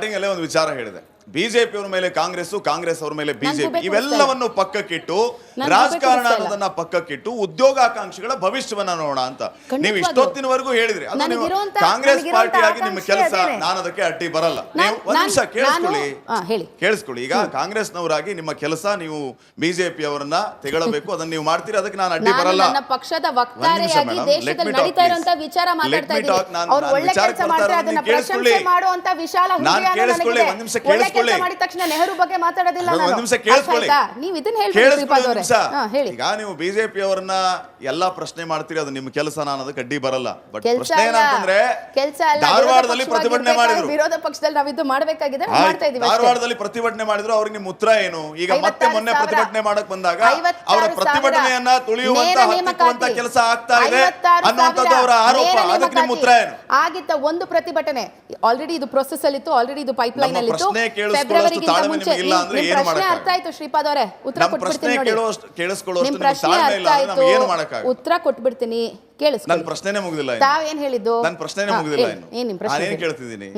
Starting ಅಲ್ಲೇ ಒಂದು ವಿಚಾರ ಹೇಳಿದೆ, ಬಿಜೆಪಿ ಅವರ ಮೇಲೆ ಕಾಂಗ್ರೆಸ್, ಕಾಂಗ್ರೆಸ್ ಅವರ ಮೇಲೆ ಬಿಜೆಪಿ, ಇವೆಲ್ಲವನ್ನು ಪಕ್ಕಕ್ಕಿಟ್ಟು ರಾಜಕಾರಣ ಅನ್ನೋದನ್ನ ಪಕ್ಕಕ್ಕಿಟ್ಟು ಉದ್ಯೋಗಾಕಾಂಕ್ಷಿಗಳ ಭವಿಷ್ಯವನ್ನ ನೋಡೋಣ ಅಂತ ನೀವು ಇಷ್ಟೊತ್ತಿನವರೆಗೂ ಹೇಳಿದ್ರಿ. ಅದು ನೀವು ಕಾಂಗ್ರೆಸ್ ಪಾರ್ಟಿಯಾಗಿ ನಿಮ್ಮ ಕೆಲಸ, ನಾನು ಅದಕ್ಕೆ ಅಡ್ಡಿ ಬರಲ್ಲ. ನೀವು ಒಂದ್ ನಿಮಿಷ ಕೇಳಿಸ್ಕೊಳ್ಳಿ. ಈಗ ಕಾಂಗ್ರೆಸ್ನವರಾಗಿ ನಿಮ್ಮ ಕೆಲಸ, ನೀವು ಬಿಜೆಪಿ ಅವರನ್ನ ತೆಗಳಬೇಕು, ಅದನ್ನ ನೀವು ಮಾಡ್ತೀರಿ, ಅದಕ್ಕೆ ನಾನು ಅಡ್ಡಿ ಬರಲ್ಲ. ಪಕ್ಷದ ವಕ್ತಾರೆಯಾಗಿ ದೇಶದಲ್ಲಿ ನಡೀತಾ ಇರುವಂತ ವಿಚಾರ ಮಾತಾಡ್ತಾ ಇದ್ದೀನಿ. ಅವರು ಒಳ್ಳೆ ಕೆಲಸ ಮಾಡ್ತಾರೆ, ಅದನ್ನ ಪ್ರಶಂಸೆ ಮಾಡುವಂತ ವಿಶಾಲ ಹೃದಯ ನನಗಿದೆ. ಒಳ್ಳೆ ಕೆಲಸ ಮಾಡಿದ ತಕ್ಷಣ ನೆಹರು ಬಗ್ಗೆ ಮಾತಾಡೋದಿಲ್ಲ ನಾನು. ಒಂದು ನಿಮಿಷ ಕೇಳಿಸ್ಕೊಳ್ಳಿ. ನೀವು ಇದನ್ನ ಹೇಳ್ತೀರಿ. ಈಗ ನೀವು ಬಿಜೆಪಿ ಅವರನ್ನ ಎಲ್ಲಾ ಪ್ರಶ್ನೆ ಮಾಡ್ತೀರಿ, ಅದು ನಿಮ್ಮ ಕೆಲಸ, ನಾನು ಅದಕ್ಕೆ ಅಡ್ಡಿ ಬರಲ್ಲ. ಬಟ್ ಪ್ರಶ್ನೆ ಏನಂತಂದ್ರೆ, ಧಾರವಾಡದಲ್ಲಿ ಪ್ರತಿಭಟನೆ ಮಾಡಿದ್ರು, ವಿರೋಧ ಪಕ್ಷದಲ್ಲಿ ನಾವಿದ್ದು ಮಾಡಬೇಕಾಗಿದೆ, ಮಾಡ್ತಾ ಇದೀವಿ. ಧಾರವಾಡದಲ್ಲಿ ಪ್ರತಿಭಟನೆ ಮಾಡಿದ್ರು, ಅವ್ರಿಗೆ ನಿಮ್ಮ ಉತ್ತರ ಏನು? ಈಗ ಮತ್ತೆ ಮೊನ್ನೆ ಪ್ರತಿಭಟನೆ ಮಾಡಕ್ ಬಂದಾಗ ಅವರ ಪ್ರತಿಭಟನೆಯನ್ನ ತುಳಿಯುವಂತ ಹತ್ತಿಕ್ಕುವಂತ ಕೆಲಸ ಆಗ್ತಾ ಇದೆ ಅನ್ನುವಂಥದ್ದು ಅವರ ಆರೋಪ. ಅದಕ್ಕೆ ನಿಮ್ಮ ಉತ್ತರ ಏನು? ಆಗಿತ್ತ ಒಂದು ಪ್ರತಿಭಟನೆ ಆಲ್ರೆಡಿ ಇದು ಪ್ರೊಸೆಸ್ ಅಲ್ಲಿ ಇತ್ತು, ಆಲ್ರೆಡಿ ಇದು ಪೈಪ್ಲೈನ್ ಅಲ್ಲಿ ಇತ್ತು. ಫೆಬ್ರವರಿಗಿಂತ ಮುಂಚೆ ಪ್ರಶ್ನೆ ಅರ್ಥ ಆಯ್ತು ಶ್ರೀಪಾದ್ ಅವರೇ, ಉತ್ತರ ಕೊಟ್ಬಿಡ್ತೀನಿ ನೋಡಿ. ಕೇಳಿಸ್ಕೊಳ್ಳೋಷ್ಟು ಪ್ರಶ್ನೆ ಅರ್ಥ ಆಯ್ತು, ಉತ್ತರ ಕೊಟ್ಬಿಡ್ತೀನಿ. ನನ್ನ ಪ್ರಶ್ನೆನೇ ಮುಗಿದಿಲ್ಲ. ತಾವೇನ್ ಹೇಳಿದ್ದು? ನನ್ನ ಪ್ರಶ್ನೆನೇ ಮುಗಿದಿಲ್ಲ. ನಾನೇನ್ ಕೇಳ್ತಿದ್ದೀನಿ,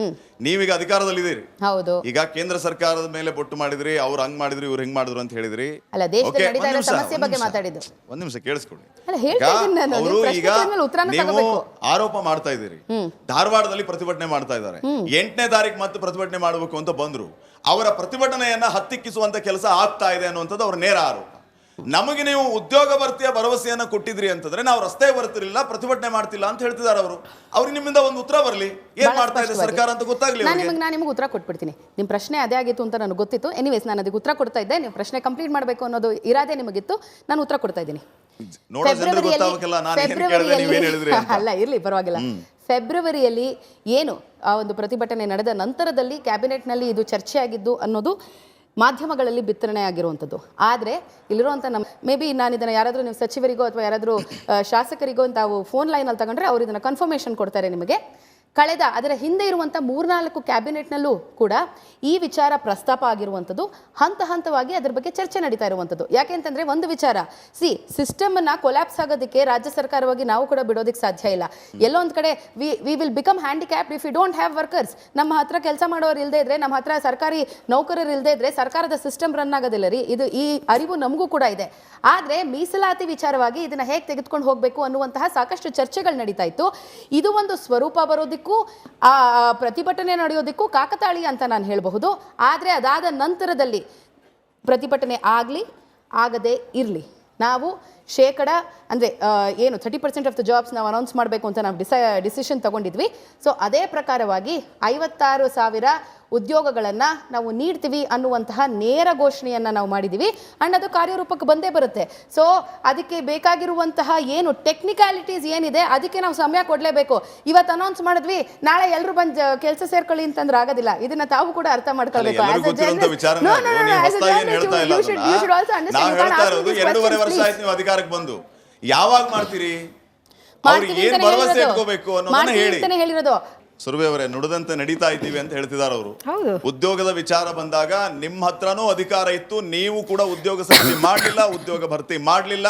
ನೀವೀಗ ಅಧಿಕಾರದಲ್ಲಿದ್ದೀರಿ. ಹೌದು, ಈಗ ಕೇಂದ್ರ ಸರ್ಕಾರದ ಮೇಲೆ ಬೊಟ್ಟು ಮಾಡಿದ್ರಿ, ಅವ್ರು ಹಂಗ್ ಮಾಡಿದ್ರು, ಇವ್ರು ಹೆಂಗ್ ಮಾಡಿದ್ರು ಅಂತ ಹೇಳಿದ್ರಿ. ಅಲ್ಲ, ದೇಶದಲ್ಲಿ ನಡೀತಾ ಇರೋ ಸಮಸ್ಯೆ ಬಗ್ಗೆ ಮಾತಾಡಿದ್ದು. ಒಂದ್ ನಿಮಿಷ ಕೇಳಿಸ್ಕೊಳ್ಳಿ. ಅವರು ಈಗ ನೀವು ಆರೋಪ ಮಾಡ್ತಾ ಇದ್ದೀರಿ, ಧಾರವಾಡದಲ್ಲಿ ಪ್ರತಿಭಟನೆ ಮಾಡ್ತಾ ಇದ್ದಾರೆ, 8ನೇ ತಾರೀಕು ಮತ್ತೆ ಪ್ರತಿಭಟನೆ ಮಾಡಬೇಕು ಅಂತ ಬಂದ್ರು. ಅವರ ಪ್ರತಿಭಟನೆಯನ್ನ ಹತ್ತಿಕ್ಕಿಸುವಂತ ಕೆಲಸ ಆಗ್ತಾ ಇದೆ ಅನ್ನುವಂಥದ್ದು ಅವರ ನೇರ ಆರೋಪ. ನಮಗೆ ನೀವು ಉದ್ಯೋಗ ಭರ್ತಿಯ ಭರವಸೆಯನ್ನ ಕೊಟ್ಟಿದ್ರಿ ಅಂತಂದ್ರೆ ನಾವು ರಸ್ತೆ ಬರ್ತಿರ್ಲಿಲ್ಲ, ಪ್ರತಿಭಟನೆ ಮಾಡ್ತಿಲ್ಲ ಅಂತ ಹೇಳ್ತಿದ್ದಾರೆ ಅವರು. ಅವ್ರಿಗೆ ನಿಮ್ಮಿಂದ ಒಂದು ಉತ್ತರ ಬರಲಿ, ಏನ್ ಮಾಡ್ತಾ ಇದೆ ಸರ್ಕಾರ ಅಂತ ಗೊತ್ತಾಗ್ಲಿ. ನಾನು ನಿಮಗೆ ಉತ್ತರ ಕೊಟ್ಬಿಡ್ತೀನಿ. ನಿಮ್ ಪ್ರಶ್ನೆ ಅದೇ ಆಗಿತ್ತು ಅಂತ ನನಗೆ ಗೊತ್ತಿತ್ತು. ಎನಿವೇಸ್, ನಾನು ಅದಕ್ಕೆ ಉತ್ತರ ಕೊಡ್ತಾ ಇದ್ದೆ. ನೀವು ಪ್ರಶ್ನೆ ಕಂಪ್ಲೀಟ್ ಮಾಡಬೇಕು ಅನ್ನೋದು ಇರಾದೆ ನಿಮಗಿತ್ತು, ನಾನು ಉತ್ತರ ಕೊಡ್ತಾ ಇದ್ದೀನಿ. ಅಲ್ಲ, ಇರ್ಲಿ, ಪರವಾಗಿಲ್ಲ. ಫೆಬ್ರವರಿಯಲ್ಲಿ ಏನು ಆ ಒಂದು ಪ್ರತಿಭಟನೆ ನಡೆದ ನಂತರದಲ್ಲಿ ಕ್ಯಾಬಿನೆಟ್ನಲ್ಲಿ ಇದು ಚರ್ಚೆ ಆಗಿದ್ದು ಅನ್ನೋದು ಮಾಧ್ಯಮಗಳಲ್ಲಿ ಬಿತ್ತರಣೆ ಆಗಿರುವಂಥದ್ದು. ಆದರೆ ಇಲ್ಲಿರುವಂಥ ನಮ್ಮ ಮೇ ಬಿ ನಾನು ಇದನ್ನು ಯಾರಾದರೂ ನೀವು ಸಚಿವರಿಗೋ ಅಥವಾ ಯಾರಾದರೂ ಶಾಸಕರಿಗೋ ತಾವು ಫೋನ್ ಲೈನಲ್ಲಿ ತಗೊಂಡ್ರೆ ಅವ್ರು ಇದನ್ನು ಕನ್ಫರ್ಮೇಷನ್ ಕೊಡ್ತಾರೆ ನಿಮಗೆ. ಕಳೆದ ಅದರ ಹಿಂದೆ ಇರುವಂಥ 3-4 ಕ್ಯಾಬಿನೆಟ್ನಲ್ಲೂ ಕೂಡ ಈ ವಿಚಾರ ಪ್ರಸ್ತಾಪ ಆಗಿರುವಂಥದ್ದು. ಹಂತ ಹಂತವಾಗಿ ಅದರ ಬಗ್ಗೆ ಚರ್ಚೆ ನಡೀತಾ ಇರುವಂಥದ್ದು. ಯಾಕೆಂತಂದರೆ ಒಂದು ವಿಚಾರ, ಸಿಸ್ಟಮನ್ನು ಕೊಲ್ಯಾಪ್ಸ್ ಆಗೋದಕ್ಕೆ ರಾಜ್ಯ ಸರ್ಕಾರವಾಗಿ ನಾವು ಕೂಡ ಬಿಡೋದಕ್ಕೆ ಸಾಧ್ಯ ಇಲ್ಲ. ಎಲ್ಲೋ ಒಂದು ಕಡೆ we will become handicapped if you don't have workers. ನಮ್ಮ ಹತ್ರ ಕೆಲಸ ಮಾಡೋರು ಇಲ್ಲದೆ ಇದ್ರೆ, ನಮ್ಮ ಹತ್ರ ಸರ್ಕಾರಿ ನೌಕರರು ಇಲ್ಲದೆ ಇದ್ರೆ ಸರ್ಕಾರದ ಸಿಸ್ಟಮ್ ರನ್ ಆಗೋದಿಲ್ಲ ರೀ. ಇದು ಈ ಅರಿವು ನಮಗೂ ಕೂಡ ಇದೆ. ಆದರೆ ಮೀಸಲಾತಿ ವಿಚಾರವಾಗಿ ಇದನ್ನು ಹೇಗೆ ತೆಗೆದುಕೊಂಡು ಹೋಗಬೇಕು ಅನ್ನುವಂತಹ ಸಾಕಷ್ಟು ಚರ್ಚೆಗಳು ನಡೀತಾ ಇತ್ತು. ಇದು ಒಂದು ಸ್ವರೂಪ ಬರೋದಕ್ಕೆ, ಆ ಪ್ರತಿಭಟನೆ ನಡೆಯೋದಕ್ಕೂ ಕಾಕತಾಳಿ ಅಂತ ನಾನು ಹೇಳಬಹುದು. ಆದರೆ ಅದಾದ ನಂತರದಲ್ಲಿ ಪ್ರತಿಭಟನೆ ಆಗಲಿ ಆಗದೆ ಇರಲಿ, ನಾವು ಅಂದರೆ ಏನು 30% ಆಫ್ ದ ಜಾಬ್ಸ್ ನಾವು ಅನೌನ್ಸ್ ಮಾಡಬೇಕು ಅಂತ ನಾವು ಡಿಸಿಷನ್ ತಗೊಂಡಿದ್ವಿ. ಸೊ ಅದೇ ಪ್ರಕಾರವಾಗಿ 56,000 ಉದ್ಯೋಗಗಳನ್ನು ನಾವು ನೀಡ್ತೀವಿ ಅನ್ನುವಂತಹ ನೇರ ಘೋಷಣೆಯನ್ನು ನಾವು ಮಾಡಿದ್ದೀವಿ. ಆ್ಯಂಡ್ ಅದು ಕಾರ್ಯರೂಪಕ್ಕೆ ಬಂದೇ ಬರುತ್ತೆ. ಸೊ ಅದಕ್ಕೆ ಬೇಕಾಗಿರುವಂತಹ ಏನು ಟೆಕ್ನಿಕ್ಯಾಲಿಟೀಸ್ ಏನಿದೆ ಅದಕ್ಕೆ ನಾವು ಸಮಯ ಕೊಡಲೇಬೇಕು. ಇವತ್ತು ಅನೌನ್ಸ್ ಮಾಡಿದ್ವಿ, ನಾಳೆ ಎಲ್ಲರೂ ಬಂದು ಕೆಲಸ ಸೇರ್ಕೊಳ್ಳಿ ಅಂತಂದ್ರೆ ಆಗೋದಿಲ್ಲ. ಇದನ್ನ ತಾವು ಕೂಡ ಅರ್ಥ ಮಾಡ್ಕೊಳ್ಬೇಕು. ಬಂದು ಯಾವಾಗ ಮಾಡ್ತೀರಿ, ಹೇಳಿರೋದು ಸುರ್ವೆ ಅವರೇ, ನುಡಿದಂತೆ ನಡೀತಾ ಇದ್ದೀವಿ ಅಂತ ಹೇಳ್ತಿದ್ದಾರೆ ಅವರು. ಉದ್ಯೋಗದ ವಿಚಾರ ಬಂದಾಗ ನಿಮ್ಮ ಹತ್ರನೂ ಅಧಿಕಾರ ಇತ್ತು, ನೀವು ಕೂಡ ಉದ್ಯೋಗ ಸೃಷ್ಟಿ ಮಾಡಲಿಲ್ಲ, ಉದ್ಯೋಗ ಭರ್ತಿ ಮಾಡಲಿಲ್ಲ.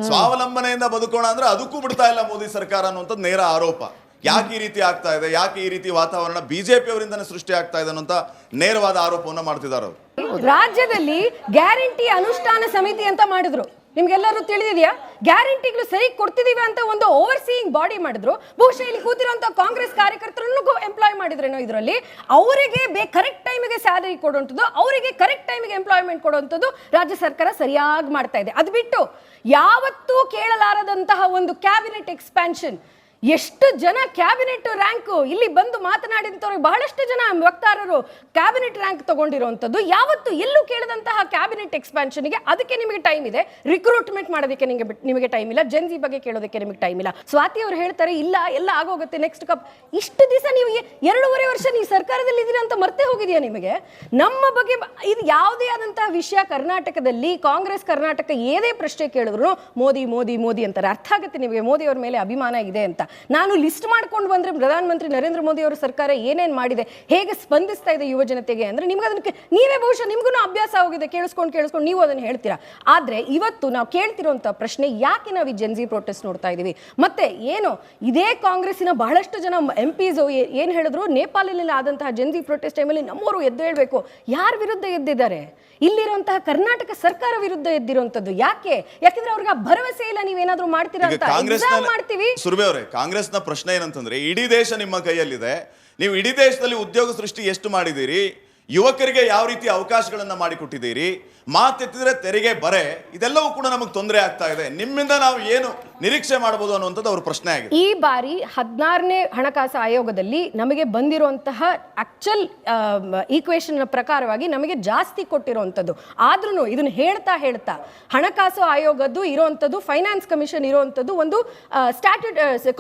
ಸ್ವಾವಲಂಬನೆಯಿಂದ ಬದುಕೋಣ ಅಂದ್ರೆ ಅದಕ್ಕೂ ಬಿಡ್ತಾ ಇಲ್ಲ ಮೋದಿ ಸರ್ಕಾರ ಅನ್ನುವಂಥದ್ದು ನೇರ ಆರೋಪ. ಯಾಕೆ ಈ ರೀತಿ ಆಗ್ತಾ ಇದೆ, ಯಾಕೆ ಈ ರೀತಿ ವಾತಾವರಣ ಬಿಜೆಪಿ ಅವರಿಂದನೇ ಸೃಷ್ಟಿ ಆಗ್ತಾ ಇದೆ ಅನ್ನೋಂಥ ನೇರವಾದ ಆರೋಪವನ್ನು ಮಾಡ್ತಿದ್ದಾರೆ ಅವರು. ರಾಜ್ಯದಲ್ಲಿ ಗ್ಯಾರಂಟಿ ಅನುಷ್ಠಾನ ಸಮಿತಿ ಅಂತ ಮಾಡಿದ್ರು, ನಿಮ್ಗೆಲ್ಲರೂ ತಿಳಿದಿದೆಯಾ? ಗ್ಯಾರಂಟಿಗಳು ಸರಿ ಕೊಡ್ತಿದೀವಿ ಅಂತ ಒಂದು ಓವರ್ಸೀಯಿಂಗ್ ಬಾಡಿ ಮಾಡಿದ್ರು. ಬಹುಶಃ ಇಲ್ಲಿ ಕೂತಿರುವಂತ ಕಾಂಗ್ರೆಸ್ ಕಾರ್ಯಕರ್ತರನ್ನು ಎಂಪ್ಲಾಯ್ ಮಾಡಿದ್ರೇನೋ ಇದರಲ್ಲಿ. ಅವರಿಗೆ ಕರೆಕ್ಟ್ ಟೈಮಿಗೆ ಸ್ಯಾಲರಿ ಕೊಡುವಂಥದ್ದು, ಅವರಿಗೆ ಕರೆಕ್ಟ್ ಟೈಮಿಗೆ ಎಂಪ್ಲಾಯ್ಮೆಂಟ್ ಕೊಡುವಂಥದ್ದು ರಾಜ್ಯ ಸರ್ಕಾರ ಸರಿಯಾಗಿ ಮಾಡ್ತಾ ಇದೆ. ಅದು ಬಿಟ್ಟು ಯಾವತ್ತೂ ಕೇಳಲಾರದಂತಹ ಒಂದು ಕ್ಯಾಬಿನೆಟ್ ಎಕ್ಸ್ಪ್ಯಾನ್ಷನ್, ಎಷ್ಟು ಜನ ಕ್ಯಾಬಿನೆಟ್ ರ್ಯಾಂಕ್ ಇಲ್ಲಿ ಬಂದು ಮಾತನಾಡಿದಂಥವ್ರಿಗೆ ಬಹಳಷ್ಟು ಜನ ವಕ್ತಾರರು ಕ್ಯಾಬಿನೆಟ್ ರ್ಯಾಂಕ್ ತಗೊಂಡಿರುವಂಥದ್ದು. ಯಾವತ್ತು ಎಲ್ಲೂ ಕೇಳದಂತಹ ಕ್ಯಾಬಿನೆಟ್ ಎಕ್ಸ್ಪ್ಯಾನ್ಷನ್ಗೆ ಅದಕ್ಕೆ ನಿಮಗೆ ಟೈಮ್ ಇದೆ, ರಿಕ್ರೂಟ್ಮೆಂಟ್ ಮಾಡೋದಕ್ಕೆ ನಿಮಗೆ ಟೈಮ್ ಇಲ್ಲ, ಜನ್ಜಿ ಬಗ್ಗೆ ಕೇಳೋದಕ್ಕೆ ನಿಮಗೆ ಟೈಮ್ ಇಲ್ಲ. ಸ್ವಾತಿ ಅವರು ಹೇಳ್ತಾರೆ ಇಲ್ಲ ಎಲ್ಲ ಆಗೋಗುತ್ತೆ ನೆಕ್ಸ್ಟ್ ಕಪ್. ಇಷ್ಟು ದಿವಸ ನೀವು 2.5 ವರ್ಷ ನೀವು ಸರ್ಕಾರದಲ್ಲಿ ಇದ್ದೀರಾ ಅಂತ ಮರ್ತೇ ಹೋಗಿದೆಯಾ ನಿಮಗೆ? ನಮ್ಮ ಬಗ್ಗೆ ಇದು ಯಾವುದೇ ಆದಂತಹ ವಿಷಯ ಕರ್ನಾಟಕದಲ್ಲಿ ಕಾಂಗ್ರೆಸ್ ಕರ್ನಾಟಕ ಏದೇ ಪ್ರಶ್ನೆ ಕೇಳಿದ್ರು ಮೋದಿ ಮೋದಿ ಮೋದಿ ಅಂತಾರೆ. ಅರ್ಥ ಆಗುತ್ತೆ ನಿಮಗೆ ಮೋದಿ ಅವ್ರ ಮೇಲೆ ಅಭಿಮಾನ ಇದೆ ಅಂತ. ನಾನು ಲಿಸ್ಟ್ ಮಾಡ್ಕೊಂಡು ಬಂದ್ರೆ ಪ್ರಧಾನಮಂತ್ರಿ ನರೇಂದ್ರ ಮೋದಿ ಅವರ ಸರ್ಕಾರ ಏನೇನ್ ಮಾಡಿದೆ, ಹೇಗೆ ಸ್ಪಂದಿಸ್ತಾ ಇದೆ ಯುವ ಜನತೆಗೆ ಅಂದ್ರೆ ನಿಮ್ಗೆ ಅದಕ್ಕೆ ನೀವೇ ಬಹುಶಃ ನಿಮ್ಗೂ ಅಭ್ಯಾಸ ಆಗಿದೆ, ಕೇಳಿಸ್ಕೊಂಡು ನೀವು ಅದನ್ನ ಹೇಳ್ತೀರಾ. ಆದ್ರೆ ಇವತ್ತು ನಾವು ಕೇಳ್ತಿರುವಂತ ಪ್ರಶ್ನೆ, ಯಾಕೆ ನಾವು ಈ ಜೆನ್ಜಿ ಪ್ರೊಟೆಸ್ಟ್ ನೋಡ್ತಾ ಇದೀವಿ? ಮತ್ತೆ ಏನು ಇದೇ ಕಾಂಗ್ರೆಸ್ಸಿನ ಬಹಳಷ್ಟು ಜನ MPs ಏನ್ ಹೇಳಿದ್ರು, ನೇಪಾಳದಲ್ಲಿ ಆದಂತಹ ಜೆನ್ಜಿ ಪ್ರೊಟೆಸ್ಟ್ ಟೈಮಲ್ಲಿ ನಮ್ಮವರು ಎದ್ದು ಹೇಳ್ಬೇಕು. ಯಾರ ವಿರುದ್ಧ ಎದ್ದಿದ್ದಾರೆ? ಇಲ್ಲಿರುವಂತಹ ಕರ್ನಾಟಕ ಸರ್ಕಾರ ವಿರುದ್ಧ ಎದ್ದಿರುವಂತದ್ದು. ಯಾಕೆಂದ್ರೆ ಅವ್ರಿಗೆ ಭರವಸೆ ಇಲ್ಲ ನೀವೇನಾದ್ರೂ ಮಾಡ್ತೀರಾ ಅಂತ. ಎಕ್ಸಾಮ್ ಮಾಡ್ತೀವಿ. ಸುರ್ಬೆ ಅವರೇ, ಕಾಂಗ್ರೆಸ್ನ ಪ್ರಶ್ನೆ ಏನಂತಂದ್ರೆ, ಇಡೀ ದೇಶ ನಿಮ್ಮ ಕೈಯಲ್ಲಿದೆ, ನೀವು ಇಡೀ ದೇಶದಲ್ಲಿ ಉದ್ಯೋಗ ಸೃಷ್ಟಿ ಎಷ್ಟು ಮಾಡಿದ್ದೀರಿ, ಯುವಕರಿಗೆ ಯಾವ ರೀತಿ ಅವಕಾಶಗಳನ್ನ ಮಾಡಿಕೊಟ್ಟಿದ್ದೀರಿ, ಮಾತೆತ್ತಿದ್ರೆ ತೆರಿಗೆ ಬರೆ, ಇದೆಲ್ಲವೂ ಕೂಡ ನಮಗೆ ತೊಂದರೆ ಆಗ್ತಾ ಇದೆ, ನಿಮ್ಮಿಂದ ನಾವು ಏನು ನಿರೀಕ್ಷೆ ಮಾಡಬಹುದು ಅನ್ನುವಂಥದ್ದು ಅವ್ರ ಪ್ರಶ್ನೆ ಆಗಿದೆ. ಈ ಬಾರಿ 16ನೇ ಹಣಕಾಸು ಆಯೋಗದಲ್ಲಿ ನಮಗೆ ಬಂದಿರುವಂತಹ ಆಕ್ಚುಲ್ ಈಕ್ವೇಶನ್ ಪ್ರಕಾರವಾಗಿ ನಮಗೆ ಜಾಸ್ತಿ ಕೊಟ್ಟಿರುವಂಥದ್ದು. ಆದ್ರೂ ಇದನ್ನ ಹೇಳ್ತಾ ಹಣಕಾಸು ಆಯೋಗದ್ದು ಇರುವಂಥದ್ದು, ಫೈನಾನ್ಸ್ ಕಮಿಷನ್ ಇರುವಂಥದ್ದು ಒಂದು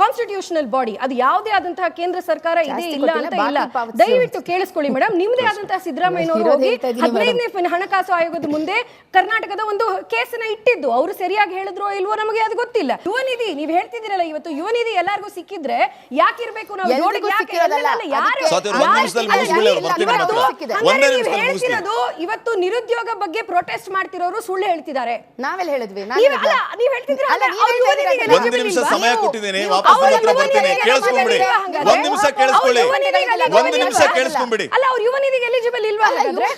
ಕಾನ್ಸ್ಟಿಟ್ಯೂಷನಲ್ ಬಾಡಿ. ಅದು ಯಾವುದೇ ಆದಂತಹ ಕೇಂದ್ರ ಸರ್ಕಾರ ಇದೆ ಇಲ್ಲ ಅಂತ ಇಲ್ಲ. ದಯವಿಟ್ಟು ಕೇಳಿಸ್ಕೊಳ್ಳಿ ಮೇಡಮ್, ನಿಮ್ದೇ ಆದಂತಹ ಸಿದ್ದರಾಮಯ್ಯನವರು ಹೋಗಿ 15ನೇ ಹಣಕಾಸು ಆಯೋಗದ ಮುಂದೆ ಕರ್ನಾಟಕದ ಒಂದು ಕೇಸನ್ನ ಇಟ್ಟಿದ್ದು. ಅವರು ಸರಿಯಾಗಿ ಹೇಳಿದ್ರು ಇಲ್ವೋ ನಮಗೆ ಅದು ಗೊತ್ತಿಲ್ಲ. ಯುವ ನಿಧಿ ನೀವು ಹೇಳ್ತಿದ್ದೀರಲ್ಲ, ಇವತ್ತು ಯುವ ನಿಧಿ ಎಲ್ಲರಿಗೂ ಸಿಕ್ಕಿದ್ರೆ ಯಾಕಿರ್ಬೇಕು ನಾವು? ಇವತ್ತು ನಿರುದ್ಯೋಗ ಬಗ್ಗೆ ಪ್ರೊಟೆಸ್ಟ್ ಮಾಡ್ತಿರೋರು ಸುಳ್ಳು ಹೇಳ್ತಿದ್ದಾರೆ. ನಾವೆಲ್ಲ ಹೇಳಿದ್ವಿ? ಒಂದು ನಿಮಿಷ ಸಮಯ ಕೊಟ್ಟಿದ್ದೀನಿ, ವಾಪಸ್ ನಿಮ್ಮ ಹತ್ರ ಬರ್ತೀನಿ, ಕೇಳಿಸ್ಕೊಂಬಿಡಿ. ಒಂದು ನಿಮಿಷ ಕೇಳಿಸ್ಕೊಳ್ಳಿ, ಒಂದು ನಿಮಿಷ ಕೇಳಿಸ್ಕೊಂಬಿಡಿ. ಅಲ್ಲ, ಅವ್ರು ಯುವ ನಿಧಿಗೆ ಎಲಿಜಿಬಲ್ ಇಲ್ವಾ ಹಾಗಾದ್ರೆ?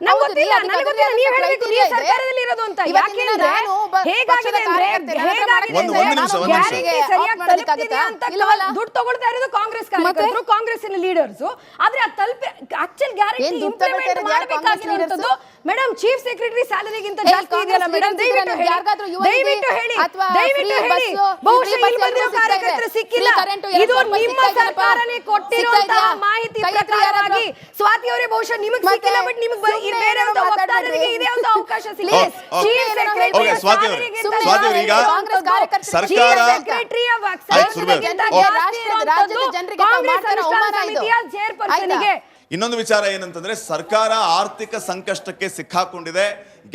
ನನಗೆ ಗೊತ್ತಿಲ್ಲ, ನೀವು ಹೇಳಬೇಕು ನೀವು ಸರ್ಕಾರದಲ್ಲಿ ಇರೋದು ಅಂತ. ಯಾಕೆಂದ್ರೆ ಹೇಗಾಗಿದೆ ದುಡ್ಡು ತಗೊಳ್ತಾ ಇರೋದು ಕಾಂಗ್ರೆಸ್ ಕಾರ್ಯಕರ್ತರು, ಕಾಂಗ್ರೆಸ್ಸಿನ ಲೀಡರ್ಸ್. ಆದ್ರೆ ಆ ಆಕ್ಚುಲ್ ಗ್ಯಾರಂಟಿ ಇಂಪ್ಲಿಮೆಂಟ್ ಮಾಡಬೇಕಾಗಿರುವಂತದ್ದು ಮೇಡಮ್ ಚೀಫ್ ಸೆಕ್ರೆಟರಿ ಸ್ಯಾಲರಿಗಿಂತ ಜಾಸ್ತಿ ಇದೆಯಲ್ಲ ಮೇಡಮ್? ದಯವಿಟ್ಟು ಹೇಳಿ ಬಹುಶಃ ಇಲ್ಲಿ ಬಂದಿರೋ ಕಾರ್ಯಕರ್ತರು ಸಿಕ್ಕಿಲ್ಲ. ಇದು ನಿಮ್ಮ ಸರ್ಕಾರನೇ ಕೊಟ್ಟಿರುವಂತಹ ಮಾಹಿತಿ ಪ್ರಕಾರವಾಗಿ ಸ್ವಾತಿ ಅವರೇ ಬಹುಶಃ ನಿಮಗೆ ಸಿಕ್ಕಿಲ್ಲ, ಬಟ್ ನಿಮಗೆ ಬೇರೆ ವಕ್ತಾರರಿಗೆ ಇದೆ ಅಂತ ಅವಕಾಶ ಸಿಕ್ಕಿದೆ. ಚೀಫ್ ಸೆಕ್ರೆಟರಿ ಇನ್ನೊಂದು ವಿಚಾರ ಏನಂತಂದ್ರೆ, ಸರ್ಕಾರ ಆರ್ಥಿಕ ಸಂಕಷ್ಟಕ್ಕೆ ಸಿಕ್ಕಾಕೊಂಡಿದೆ,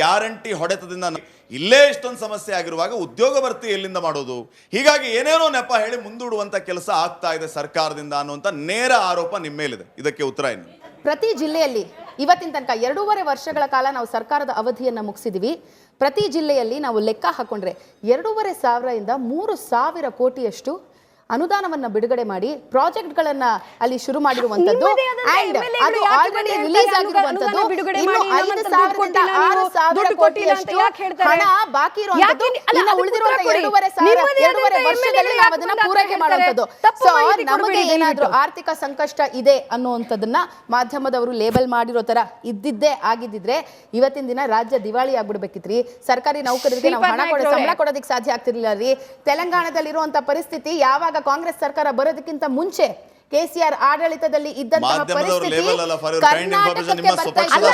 ಗ್ಯಾರಂಟಿ ಹೊಡೆತದಿಂದ ಇಲ್ಲೇ ಇಷ್ಟೊಂದು ಸಮಸ್ಯೆ ಆಗಿರುವಾಗ ಉದ್ಯೋಗ ಭರ್ತಿ ಎಲ್ಲಿಂದ ಮಾಡೋದು? ಹೀಗಾಗಿ ಏನೇನೋ ನೆಪ ಹೇಳಿ ಮುಂದೂಡುವಂತ ಕೆಲಸ ಆಗ್ತಾ ಇದೆ ಸರ್ಕಾರದಿಂದ ಅನ್ನುವಂತ ನೇರ ಆರೋಪ ನಿಮ್ಮ ಮೇಲಿದೆ. ಇದಕ್ಕೆ ಉತ್ತರ ಏನು? ಪ್ರತಿ ಜಿಲ್ಲೆಯಲ್ಲಿ ಇವತ್ತಿನ ತನಕ 2.5 ವರ್ಷಗಳ ಕಾಲ ನಾವು ಸರ್ಕಾರದ ಅವಧಿಯನ್ನು ಮುಗಿಸಿದ್ವಿ. ಪ್ರತಿ ಜಿಲ್ಲೆಯಲ್ಲಿ ನಾವು ಲೆಕ್ಕ ಹಾಕೊಂಡ್ರೆ 2,500 ಇಂದ 3,000 ಕೋಟಿಯಷ್ಟು ಅನುದಾನವನ್ನ ಬಿಡುಗಡೆ ಮಾಡಿ ಪ್ರಾಜೆಕ್ಟ್ಗಳನ್ನ ಅಲ್ಲಿ ಶುರು ಮಾಡಿರುವಂತದ್ದು. ಅಂಡ್ ಅದು ಆಲ್ರೆಡಿ ರಿಲೀಸ್ ಆಗಿರುವಂತದ್ದು. ಇನ್ನು 5,000 ರಿಂದ 6,000 ಕೋಟಿಯಷ್ಟು ಹಣ ಬಾಕಿ ಇರುವಂತದ್ದು. ಇನ್ನು ಉಳಿದಿರುವಂತ 2,500 ವರ್ಷದಲ್ಲಿ ನಾವು ಅದನ್ನ ಪೂರೈಕೆ ಮಾಡುವಂತದ್ದು. ಸೊ ನಮಗೆ ಏನಾದ್ರೂ ಆರ್ಥಿಕ ಸಂಕಷ್ಟ ಇದೆ ಅನ್ನುವಂಥದ್ದನ್ನ ಮಾಧ್ಯಮದವರು ಲೇಬಲ್ ಮಾಡಿರೋ ತರ ಇದ್ದಿದ್ದೇ ಆಗಿದ್ದಿದ್ರೆ ಇವತ್ತಿನ ದಿನ ರಾಜ್ಯ ದಿವಾಳಿ ಆಗ್ಬಿಡ್ಬೇಕಿತ್ರಿ. ಸರ್ಕಾರಿ ನೌಕರರಿಗೆ ನಾವು ಸಂಬಳ ಕೊಡೋದಕ್ಕೆ ಸಾಧ್ಯ ಆಗ್ತಿರ್ಲಿಲ್ಲ ರೀ. ತೆಲಂಗಾಣದಲ್ಲಿರುವಂತ ಪರಿಸ್ಥಿತಿ ಯಾವಾಗ ಕಾಂಗ್ರೆಸ್ ಸರ್ಕಾರ ಬರೋದಕ್ಕಿಂತ ಮುಂಚೆ KCR ಆಡಳಿತದಲ್ಲಿ ಇದ್ದಂತಹ ಪರಿಸ್ಥಿತಿ ಕರ್ನಾಟಕಕ್ಕೆ ಬರ್ತಾ ಇಲ್ಲ.